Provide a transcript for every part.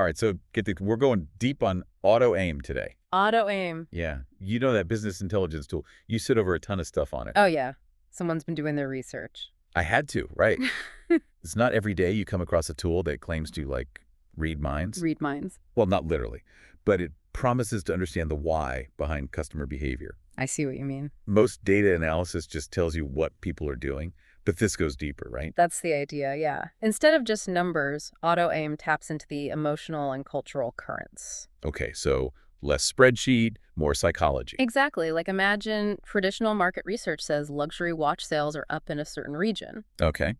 All right, so we're going deep on auto aim today. Auto aim. Yeah. You know that business intelligence tool. You sit over a ton of stuff on it. Oh, yeah. Someone's been doing their research. I had to, right? It's not every day you come across a tool that claims to, like, read minds. Read minds. Well, not literally, but it promises to understand the why behind customer behavior. I see what you mean. Most data analysis just tells you what people are doing, but this goes deeper, right? That's the idea, yeah. Instead of just numbers, auto aim taps into the emotional and cultural currents. Okay, so less spreadsheet, more psychology. Exactly. Like imagine traditional market research says luxury watch sales are up in a certain region. Okay.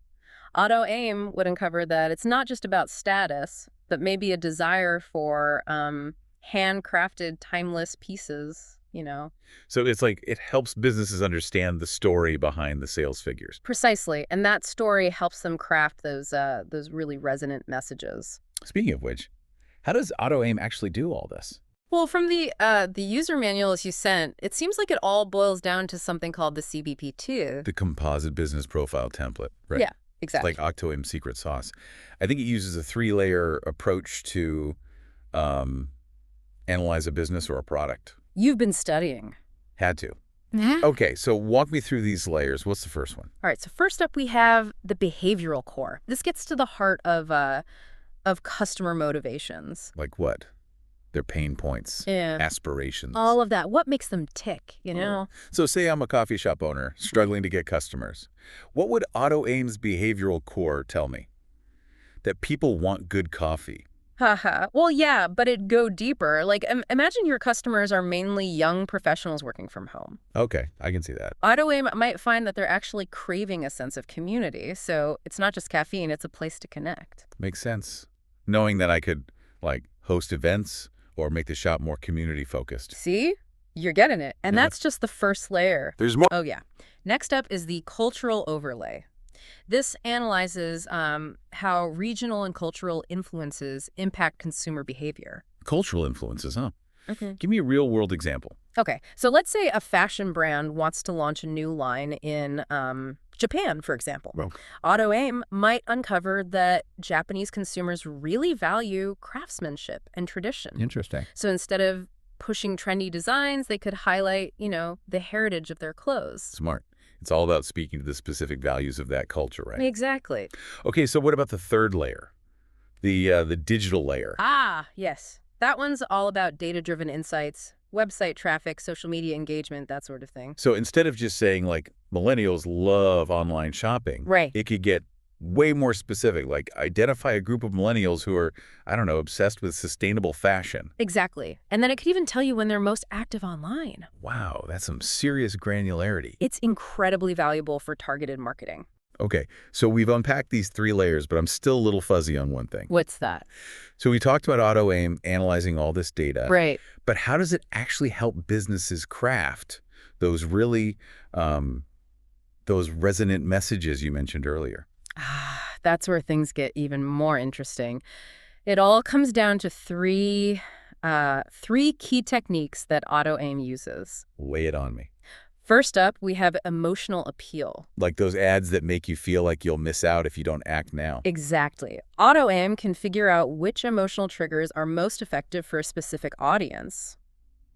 Auto aim would uncover that it's not just about status, but maybe a desire for handcrafted, timeless pieces, you know. So it's like it helps businesses understand the story behind the sales figures. Precisely. And that story helps them craft those really resonant messages. Speaking of which, how does auto aim actually do all this? Well, from the user manuals you sent, it seems like it all boils down to something called the CBP2. The composite business profile template, right? Yeah, exactly. It's like auto aim secret sauce. I think it uses a 3-layer approach to analyze a business or a product. You've been studying. Had to. Yeah. Okay, so walk me through these layers. What's the first one? All right, so first up we have the behavioral core. This gets to the heart of customer motivations. Like what? Their pain points, Yeah. aspirations. All of that. What makes them tick, you know? So say I'm a coffee shop owner struggling to get customers. What would auto aim's behavioral core tell me? That people want good coffee. Haha. Well, yeah, but it'd go deeper. Like, imagine your customers are mainly young professionals working from home. Okay, I can see that. Auto aim might find that they're actually craving a sense of community. So it's not just caffeine, it's a place to connect. Makes sense. Knowing that I could, like, host events or make the shop more community-focused. See? You're getting it. And Yeah. that's just the first layer. There's more. Oh, yeah. Next up is the cultural overlay. This analyzes how regional and cultural influences impact consumer behavior. Cultural influences, huh? Okay. Give me a real-world example. Okay, so let's say a fashion brand wants to launch a new line in Japan, for example. Well. Auto aim might uncover that Japanese consumers really value craftsmanship and tradition. Interesting. So instead of pushing trendy designs, they could highlight, you know, the heritage of their clothes. Smart. It's all about speaking to the specific values of that culture, right? Exactly. Okay, so what about the third layer? The digital layer. Ah, yes. That one's all about data-driven insights, website traffic, social media engagement, that sort of thing. So instead of just saying, like, millennials love online shopping, Right. it could get way more specific, like identify a group of millennials who are, I don't know, obsessed with sustainable fashion. Exactly. And then it could even tell you when they're most active online. Wow, that's some serious granularity. It's incredibly valuable for targeted marketing. Okay, so we've unpacked these 3 layers, but I'm still a little fuzzy on one thing. What's that? So we talked about auto aim analyzing all this data. Right. But how does it actually help businesses craft those really, those resonant messages you mentioned earlier? Ah, that's where things get even more interesting. It all comes down to three key techniques that auto aim uses. Lay it on me. First up, we have emotional appeal. Like those ads that make you feel like you'll miss out if you don't act now. Exactly. Auto aim can figure out which emotional triggers are most effective for a specific audience.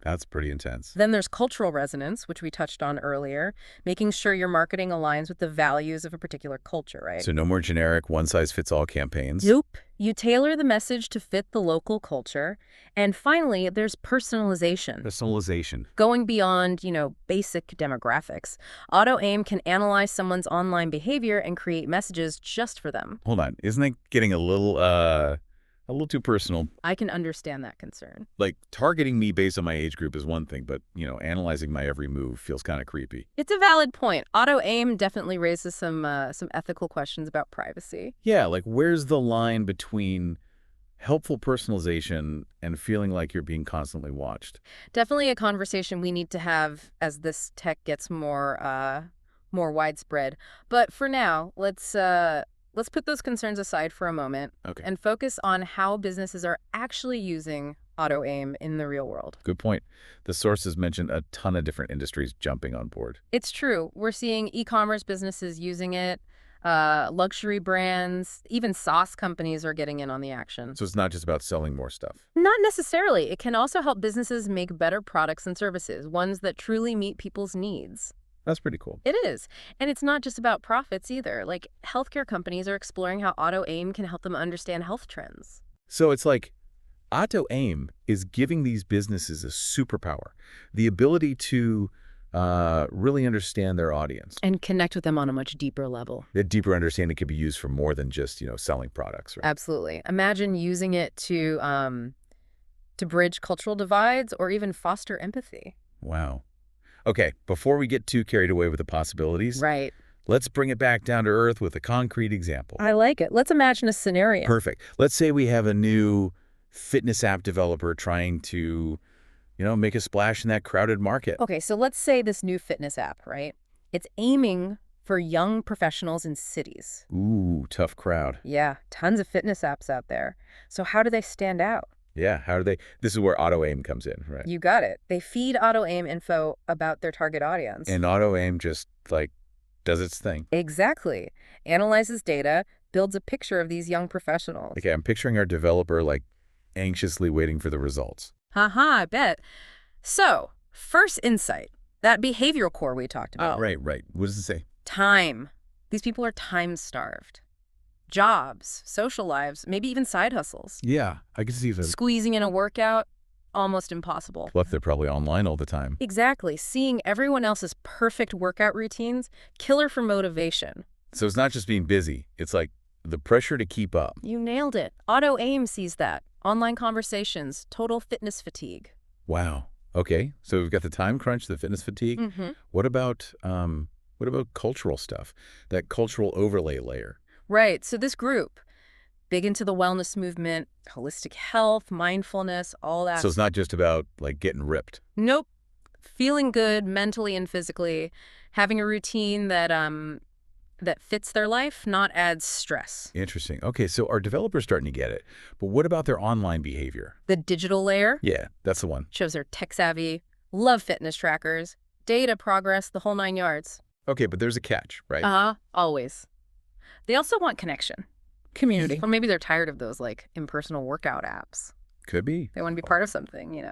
That's pretty intense. Then there's cultural resonance, which we touched on earlier, making sure your marketing aligns with the values of a particular culture, right? So no more generic one-size-fits-all campaigns? Nope. You tailor the message to fit the local culture. And finally, there's personalization. Personalization. Going beyond, you know, basic demographics. Auto aim can analyze someone's online behavior and create messages just for them. Hold on. Isn't that getting a little too personal? I can understand that concern. Like, targeting me based on my age group is one thing, but, you know, analyzing my every move feels kind of creepy. It's a valid point. Auto aim definitely raises some ethical questions about privacy. Yeah, like, where's the line between helpful personalization and feeling like you're being constantly watched? Definitely a conversation we need to have as this tech gets more widespread. But for now, let's put those concerns aside for a moment and focus on how businesses are actually using auto aim in the real world. Good point. The sources mentioned a ton of different industries jumping on board. It's true. We're seeing e-commerce businesses using it, Luxury brands, even sauce companies are getting in on the action. So it's not just about selling more stuff. Not necessarily. It can also help businesses make better products and services, ones that truly meet people's needs. That's pretty cool. It is. And it's not just about profits either. Like, healthcare companies are exploring how AutoAim can help them understand health trends. So it's like AutoAim is giving these businesses a superpower, the ability to really understand their audience. And connect with them on a much deeper level. That deeper understanding could be used for more than just, selling products, right? Absolutely. Imagine using it to bridge cultural divides or even foster empathy. Wow. Okay, before we get too carried away with the possibilities, Right. let's bring it back down to earth with a concrete example. I like it. Let's imagine a scenario. Perfect. Let's say we have a new fitness app developer trying to, make a splash in that crowded market. Okay, so let's say this new fitness app, right? It's aiming for young professionals in cities. Ooh, tough crowd. Yeah, tons of fitness apps out there. So how do they stand out? Yeah, how do they? This is where AutoAim comes in, right? You got it. They feed AutoAim info about their target audience. And AutoAim just, does its thing. Exactly. Analyzes data, builds a picture of these young professionals. Okay, I'm picturing our developer, anxiously waiting for the results. Haha, I bet. So, first insight, that behavioral core we talked about. Oh, right. What does it say? Time. These people are time-starved. Jobs, social lives, maybe even side hustles. Yeah, I can see that. Squeezing in a workout, almost impossible. Plus, they're probably online all the time. Exactly. Seeing everyone else's perfect workout routines, killer for motivation. So it's not just being busy. It's the pressure to keep up. You nailed it. AutoAim sees that. Online conversations, total fitness fatigue. Wow. Okay, so we've got the time crunch, the fitness fatigue. Mm-hmm. What about cultural stuff? That cultural overlay layer. Right. So this group, big into the wellness movement, holistic health, mindfulness, all that. So it's not just about getting ripped. Nope. Feeling good mentally and physically, having a routine that fits their life, not adds stress. Interesting. Okay, so our developers starting to get it. But what about their online behavior? The digital layer Yeah, that's the one. shows they're tech savvy, love fitness trackers, data progress, the whole 9 yards. Okay, but there's a catch, right? Always. They also want connection. Community. Or maybe they're tired of those impersonal workout apps. Could be. They want to be part of something,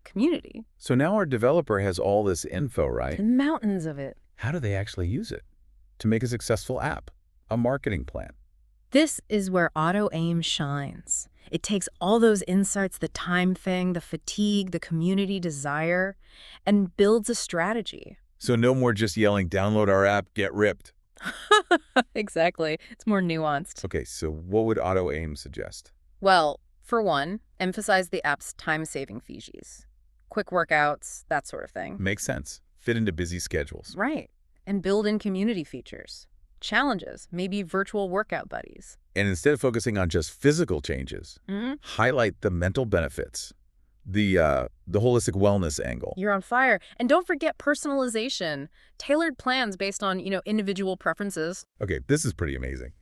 Community. So now our developer has all this info, right? And mountains of it. How do they actually use it to make a successful app, a marketing plan? This is where AutoAim shines. It takes all those insights, the time thing, the fatigue, the community desire, and builds a strategy. So no more just yelling, download our app, get ripped. Exactly. It's more nuanced. Okay, so what would AutoAim suggest? Well, for one, emphasize the app's time-saving features. Quick workouts, that sort of thing. Makes sense. Fit into busy schedules. Right. And build in community features. Challenges, maybe virtual workout buddies. And instead of focusing on just physical changes, highlight the mental benefits, the holistic wellness angle. You're on fire. And don't forget personalization. Tailored plans based on, individual preferences. Okay, this is pretty amazing.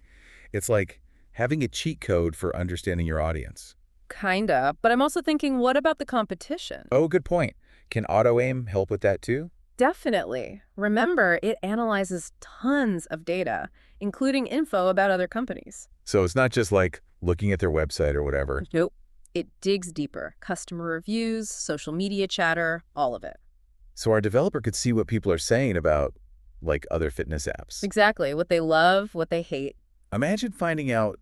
It's like having a cheat code for understanding your audience. Kinda. But I'm also thinking, what about the competition? Oh, good point. Can AutoAim help with that too? Definitely. Remember, it analyzes tons of data, including info about other companies. So it's not just looking at their website or whatever. Nope. It digs deeper. Customer reviews, social media chatter, all of it. So our developer could see what people are saying about, other fitness apps. Exactly. What they love, what they hate. Imagine finding out,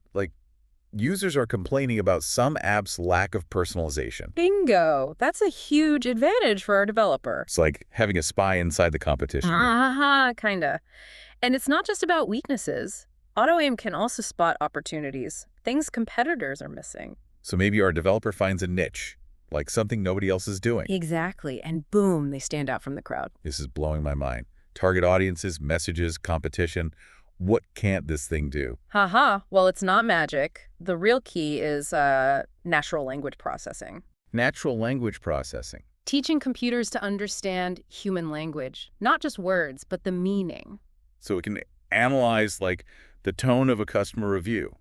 users are complaining about some apps' lack of personalization. Bingo. That's a huge advantage for our developer. It's like having a spy inside the competition. Kinda. And it's not just about weaknesses. AutoAim can also spot opportunities, things competitors are missing. So maybe our developer finds a niche, something nobody else is doing. Exactly. And boom, they stand out from the crowd. This is blowing my mind. Target audiences, messages, competition. What can't this thing do? Well, it's not magic. The real key is natural language processing. Natural language processing. Teaching computers to understand human language. Not just words, but the meaning. So it can analyze, the tone of a customer review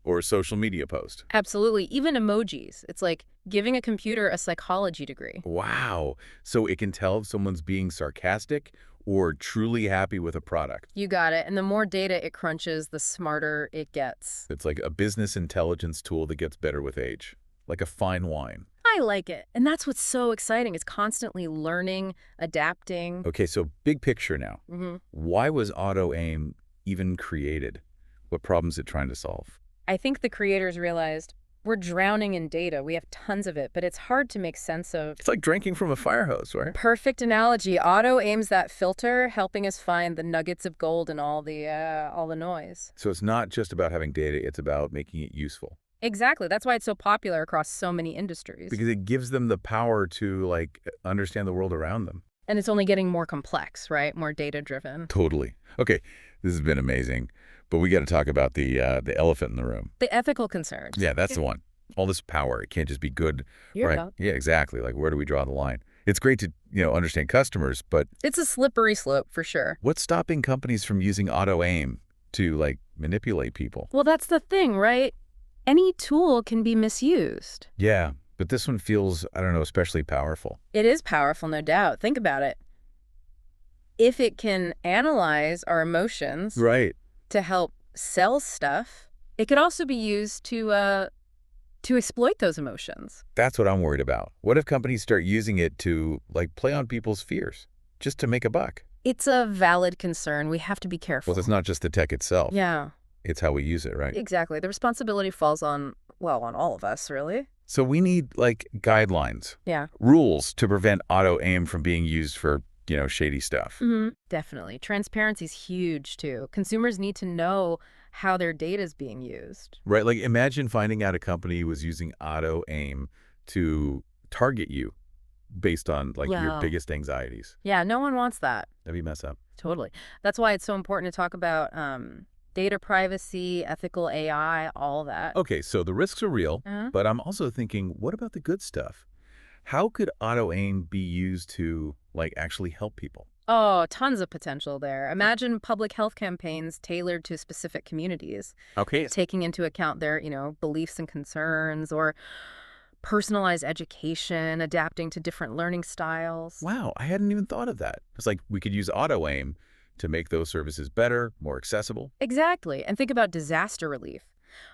or a social media post. Absolutely. Even emojis. It's like giving a computer a psychology degree. Wow. So it can tell if someone's being sarcastic or truly happy with a product. You got it. And the more data it crunches, the smarter it gets. It's like a business intelligence tool that gets better with age, like a fine wine. I like it. And that's what's so exciting. It's constantly learning, adapting. Okay, so big picture now. Mm-hmm. Why was AutoAim even created? What problems is it trying to solve? I think the creators realized we're drowning in data. We have tons of it, but it's hard to make sense of. It's like drinking from a fire hose, right? Perfect analogy. Auto aims that filter, helping us find the nuggets of gold in all the noise. So it's not just about having data, it's about making it useful. Exactly. That's why it's so popular across so many industries. Because it gives them the power to, like, understand the world around them. And it's only getting more complex, right? More data-driven. Totally. Okay, this has been amazing, but we got to talk about the elephant in the room. The ethical concerns. Yeah, that's the one. All this power, it can't just be good, Here we right? go. Yeah, exactly. Like, where do we draw the line? It's great to, understand customers, but It's a slippery slope for sure. what's stopping companies from using AutoAim to, like, manipulate people? Well, that's the thing, right? Any tool can be misused. Yeah, but this one feels, I don't know, especially powerful. It is powerful, no doubt. Think about it. If it can analyze our emotions Right. to help sell stuff, it could also be used to exploit those emotions. That's what I'm worried about. What if companies start using it to, like, play on people's fears, just to make a buck? It's a valid concern. We have to be careful. Well, it's not just the tech itself. Yeah, It's how we use it, right? exactly. The responsibility falls on all of us, really. So we need, like, guidelines, Yeah. rules to prevent AutoAim from being used for, shady stuff. Mm-hmm. Definitely. Transparency is huge, too. Consumers need to know how their data is being used. Right? Like, imagine finding out a company was using AutoAim to target you based on, like, your Wow. biggest anxieties. Yeah, no one wants that. That'd be messed up. Totally. That's why it's so important to talk about data privacy, ethical AI, all that. Okay, so the risks are real, Uh-huh. but I'm also thinking, what about the good stuff? How could AutoAim be used to, like, actually help people? Oh, tons of potential there. Imagine public health campaigns tailored to specific communities, Okay. taking into account their, beliefs and concerns, or personalized education, adapting to different learning styles. Wow, I hadn't even thought of that. It's like we could use AutoAim to make those services better, more accessible. Exactly. And think about disaster relief.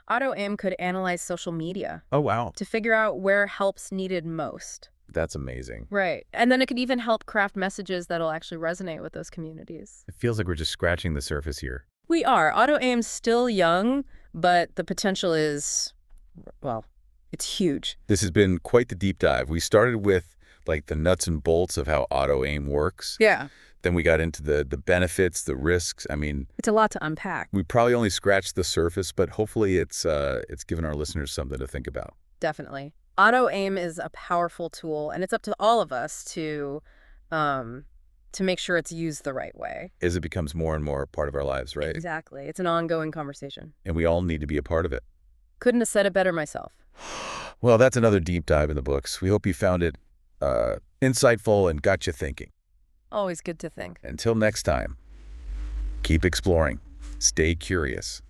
AutoAim could analyze social media Oh, wow. to figure out where help's needed most. That's amazing. Right. And then it could even help craft messages that'll actually resonate with those communities. It feels like we're just scratching the surface here. We are. AutoAim's still young, but the potential is, well, it's huge. This has been quite the deep dive. We started with, like, the nuts and bolts of how AutoAim works. Yeah. Then we got into the benefits, the risks. I mean, It's a lot to unpack. we probably only scratched the surface, but hopefully it's given our listeners something to think about. Definitely. AutoAim is a powerful tool, and it's up to all of us to make sure it's used the right way. As it becomes more and more part of our lives, right? Exactly. It's an ongoing conversation. And we all need to be a part of it. Couldn't have said it better myself. Well, that's another deep dive in the books. We hope you found it insightful and got you thinking. Always good to think. Until next time, keep exploring, stay curious.